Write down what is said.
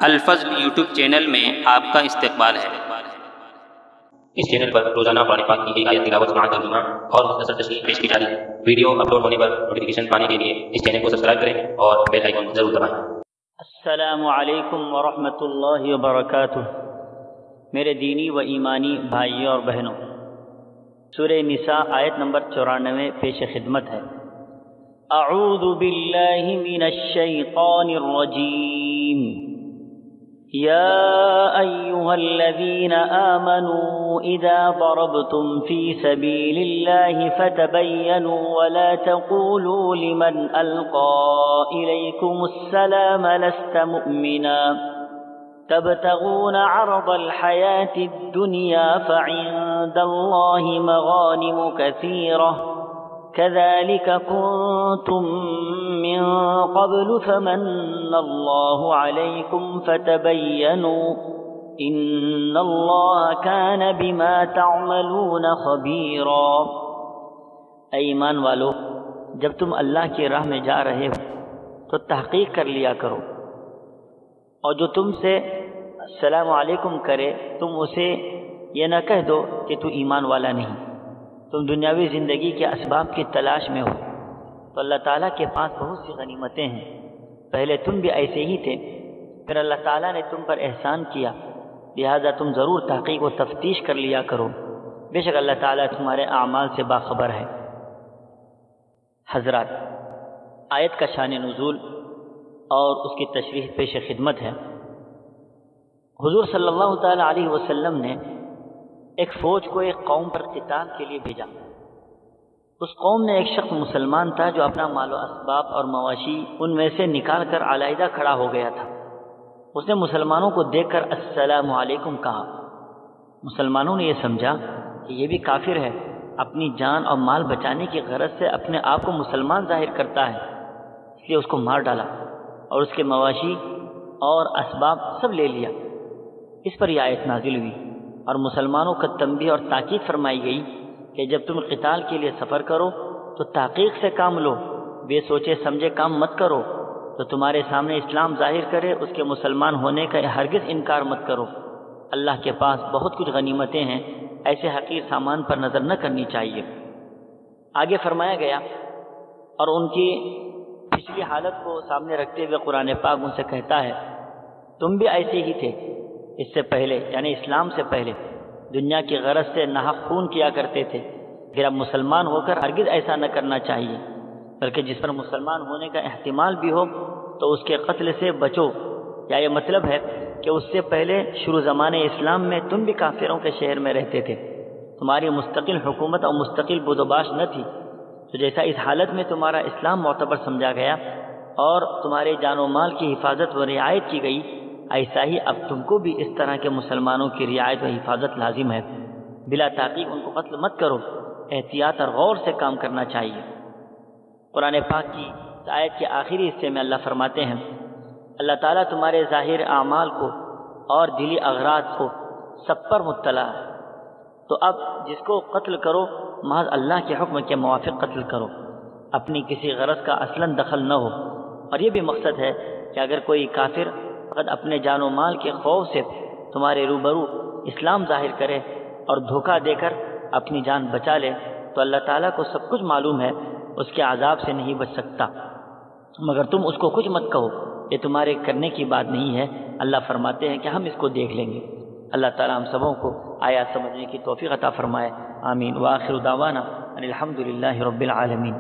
الفضل YouTube channel میں آپ کا استقبال ہے۔ اس چینل پر روزانہ قرآن پاک کی ایک آیت تلاوت سماعت ترجمہ اور مختصر تشریح پیش کی جا رہی ہے۔ ویڈیو اپلوڈ ہونے پر نوٹیفیکیشن پانے کے لیے اس چینل کو سبسکرائب کریں اور بیل آئیکن ضرور دبائیں۔ السلام علیکم ورحمۃ اللہ وبرکاتہ۔ میرے دینی و ایمانی بھائیوں اور بہنوں، سورہ نساء آیت نمبر 94 پیش خدمت ہے۔ اعوذ باللہ من الشیطان الرجیم۔ یا ایہا الذین آمنوا اذا ضربتم فی سبیل اللہ فتبینوا ولا تقولوا لمن القى الیکم السلام لست مؤمنا تبتغون عرض الحیاة الدنیا فعند اللہ مغانم کثیرہ كذلك كنتم من قبل فمن الله عليكم فتبينوا إن الله كان بما تعملون خبيرا۔ اے ایمان والو، جب تم اللہ کی راہ میں جا رہے ہو تو تحقیق کر لیا کرو، اور جو تم سے السلام علیکم کرے تم اسے یہ نہ کہہ دو کہ تو ایمان والا نہیں، تم دنیاوی زندگی کے اسباب کی تلاش میں ہو تو اللہ تعالیٰ کے پاس بہت سی غنیمتیں ہیں۔ پہلے تم بھی ایسے ہی تھے، پھر اللہ تعالیٰ نے تم پر احسان کیا، لہذا تم ضرور تحقیق و تفتیش کر لیا کرو، بے شک اللہ تعالیٰ تمہارے اعمال سے باخبر ہے۔ حضرات، آیت کا شان نزول اور اس کی تشریح پیش خدمت ہے۔ حضور صلی اللہ تعالیٰ علیہ وسلم نے ایک فوج کو ایک قوم پر قتال کے لیے بھیجا۔ اس قوم میں ایک شخص مسلمان تھا جو اپنا مال و اسباب اور مواشی ان میں سے نکال کر علیحدہ کھڑا ہو گیا تھا۔ اس نے مسلمانوں کو دیکھ کر السلام علیکم کہا۔ مسلمانوں نے یہ سمجھا کہ یہ بھی کافر ہے، اپنی جان اور مال بچانے کی غرض سے اپنے آپ کو مسلمان ظاہر کرتا ہے، اس لیے اس کو مار ڈالا اور اس کے مواشی اور اسباب سب لے لیا۔ اس پر یہ آیت نازل ہوئی اور مسلمانوں کا تنبیہ اور تاکید فرمائی گئی کہ جب تم قتال کے لیے سفر کرو تو تحقیق سے کام لو، بے سوچے سمجھے کام مت کرو۔ تو تمہارے سامنے اسلام ظاہر کرے اس کے مسلمان ہونے کا ہرگز انکار مت کرو۔ اللہ کے پاس بہت کچھ غنیمتیں ہیں، ایسے حقیر سامان پر نظر نہ کرنی چاہیے۔ آگے فرمایا گیا اور ان کی پچھلی حالت کو سامنے رکھتے ہوئے قرآن پاک ان سے کہتا ہے تم بھی ایسے ہی تھے اس سے پہلے، یعنی اسلام سے پہلے دنیا کی غرض سے ناحق خون کیا کرتے تھے، پھر اب مسلمان ہو کر ہرگز ایسا نہ کرنا چاہیے، بلکہ جس پر مسلمان ہونے کا احتمال بھی ہو تو اس کے قتل سے بچو۔ یا یہ مطلب ہے کہ اس سے پہلے شروع زمانے اسلام میں تم بھی کافروں کے شہر میں رہتے تھے، تمہاری مستقل حکومت اور مستقل بدوباش نہ تھی، تو جیسا اس حالت میں تمہارا اسلام معتبر سمجھا گیا اور تمہارے جان و مال کی حفاظت و رعایت کی گئی، ایسا ہی اب تم کو بھی اس طرح کے مسلمانوں کی رعایت و حفاظت لازم ہے۔ بلا تحقیق ان کو قتل مت کرو، احتیاط اور غور سے کام کرنا چاہیے۔ قرآن پاک کی آیت کے آخری حصے میں اللہ فرماتے ہیں اللہ تعالیٰ تمہارے ظاہر اعمال کو اور دلی اغراض کو سب پر مطلع ہے، تو اب جس کو قتل کرو محض اللہ کے حکم کے موافق قتل کرو، اپنی کسی غرض کا اصلاً دخل نہ ہو۔ اور یہ بھی مقصد ہے کہ اگر کوئی کافر فقط اپنے جان و مال کے خوف سے تمہارے روبرو اسلام ظاہر کرے اور دھوکہ دے کر اپنی جان بچا لے تو اللہ تعالیٰ کو سب کچھ معلوم ہے، اس کے عذاب سے نہیں بچ سکتا، مگر تم اس کو کچھ مت کہو، یہ تمہارے کرنے کی بات نہیں ہے۔ اللہ فرماتے ہیں کہ ہم اس کو دیکھ لیں گے۔ اللہ تعالیٰ ہم سبوں کو آیات سمجھنے کی توفیق عطا فرمائے، آمین۔ وآخر دعوانا ان الحمد للہ رب العالمین۔